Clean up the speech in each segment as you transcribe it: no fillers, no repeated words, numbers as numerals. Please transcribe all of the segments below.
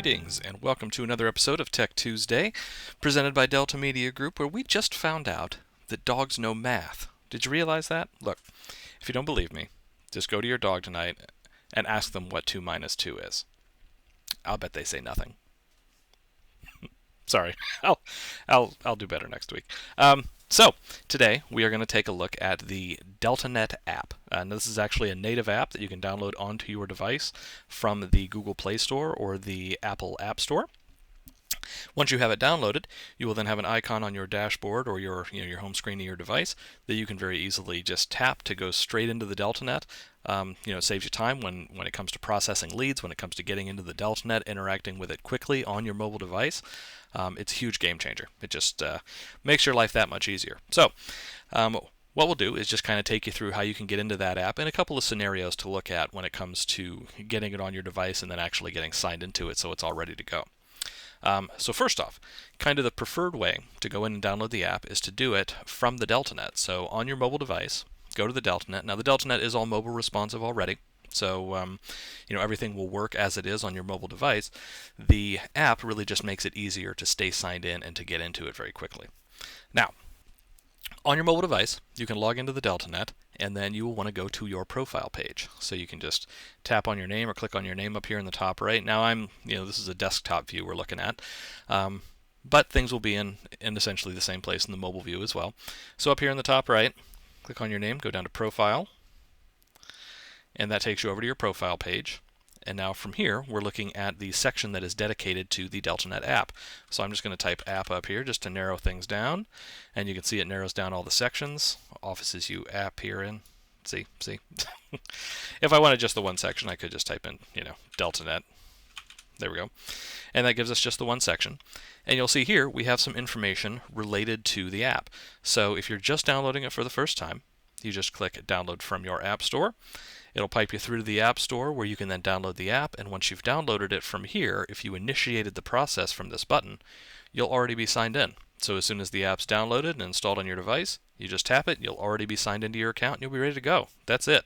Greetings and welcome to another episode of Tech Tuesday, presented by Delta Media Group, where we just found out that dogs know math. Did you realize that? Look, if you don't believe me, just go to your dog tonight and ask them what 2 minus 2 is. I'll bet they say nothing. Sorry, I'll do better next week. So today we are going to take a look at the DeltaNET app. And this is actually a native app that you can download onto your device from the Google Play Store or the Apple App Store. Once you have it downloaded, you will then have an icon on your dashboard or your home screen of your device that you can very easily just tap to go straight into the DeltaNET. It saves you time when it comes to processing leads, when it comes to getting into the DeltaNET, interacting with it quickly on your mobile device. It's a huge game changer. It just makes your life that much easier. So what we'll do is just kind of take you through how you can get into that app and a couple of scenarios to look at when it comes to getting it on your device and then actually getting signed into it so it's all ready to go. So first off, kind of the preferred way to go in and download the app is to do it from the DeltaNET. So on your mobile device, go to the DeltaNET. Now the DeltaNET is all mobile responsive already. So, everything will work as it is on your mobile device. The app really just makes it easier to stay signed in and to get into it very quickly. Now, on your mobile device, you can log into the DeltaNET, and then you will want to go to your profile page. So you can just tap on your name or click on your name up here in the top right. Now this is a desktop view we're looking at, but things will be in essentially the same place in the mobile view as well. So up here in the top right, click on your name, go down to Profile, and that takes you over to your profile page. And now from here, we're looking at the section that is dedicated to the DeltaNET app. So I'm just going to type app up here just to narrow things down. And you can see it narrows down all the sections. Offices you app here in. See? If I wanted just the one section, I could just type in, DeltaNET. There we go. And that gives us just the one section. And you'll see here, we have some information related to the app. So if you're just downloading it for the first time, you just click download from your app store. It'll pipe you through to the App Store where you can then download the app, and once you've downloaded it from here, if you initiated the process from this button, you'll already be signed in. So as soon as the app's downloaded and installed on your device, you just tap it, you'll already be signed into your account, and you'll be ready to go. That's it.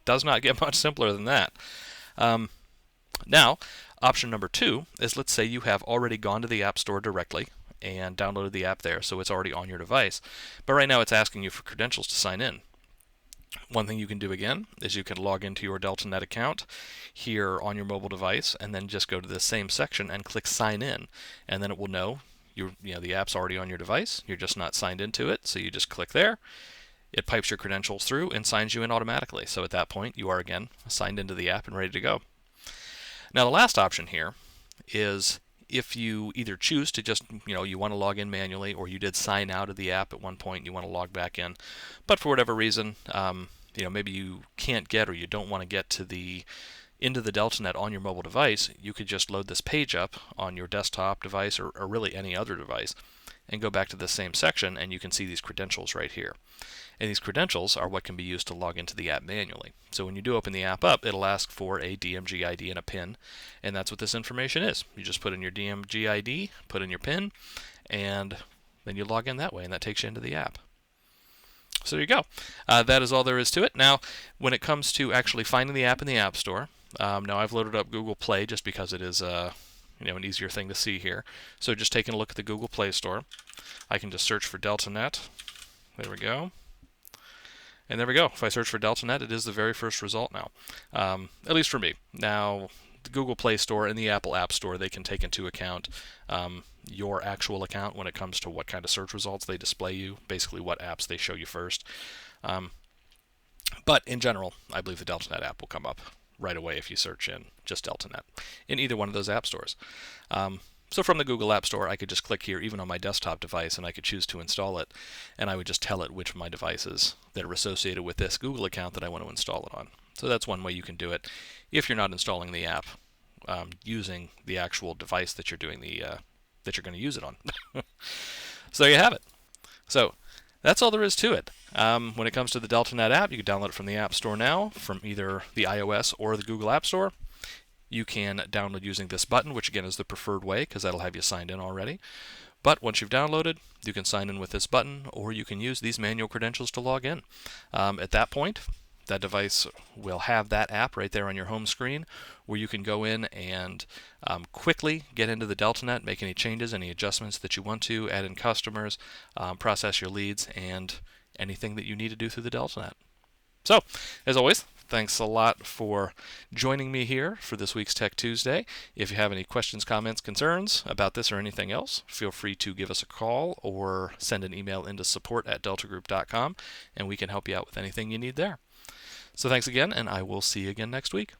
Does not get much simpler than that. Now, option number 2 is, let's say you have already gone to the App Store directly and downloaded the app there, so it's already on your device. But right now it's asking you for credentials to sign in. One thing you can do again is you can log into your DeltaNET account here on your mobile device and then just go to the same section and click sign in, and then it will know the app's already on your device. You're just not signed into it, so you just click there. It pipes your credentials through and signs you in automatically. So at that point you are again signed into the app and ready to go. Now the last option here is if you either choose to just, you want to log in manually, or you did sign out of the app at one point and you want to log back in, but for whatever reason, maybe you can't get or you don't want to get to into the DeltaNET on your mobile device, you could just load this page up on your desktop device or really any other device and go back to the same section, and you can see these credentials right here. And these credentials are what can be used to log into the app manually. So when you do open the app up, it'll ask for a DMG ID and a PIN, and that's what this information is. You just put in your DMG ID, put in your PIN, and then you log in that way, and that takes you into the app. So there you go. That is all there is to it. Now, when it comes to actually finding the app in the App Store, now I've loaded up Google Play just because it is an easier thing to see here. So just taking a look at the Google Play Store, I can just search for DeltaNET. There we go. And there we go. If I search for DeltaNET, it is the very first result now, at least for me. Now, the Google Play Store and the Apple App Store, they can take into account your actual account when it comes to what kind of search results they display you, basically what apps they show you first. But in general, I believe the DeltaNET app will come up right away if you search in just DeltaNET in either one of those app stores. So from the Google App Store, I could just click here, even on my desktop device, and I could choose to install it, and I would just tell it which of my devices that are associated with this Google account that I want to install it on. So that's one way you can do it if you're not installing the app using the actual device that you're doing that you're going to use it on. So there you have it. So that's all there is to it. When it comes to the DeltaNET app, you can download it from the App Store now, from either the iOS or the Google App Store. You can download using this button, which again is the preferred way because that'll have you signed in already. But once you've downloaded, you can sign in with this button, or you can use these manual credentials to log in. At that point, that device will have that app right there on your home screen where you can go in and quickly get into the DeltaNET, make any changes, any adjustments that you want to, add in customers, process your leads, and anything that you need to do through the DeltaNET. So, as always, thanks a lot for joining me here for this week's Tech Tuesday. If you have any questions, comments, concerns about this or anything else, feel free to give us a call or send an email into support@deltagroup.com, and we can help you out with anything you need there. So thanks again, and I will see you again next week.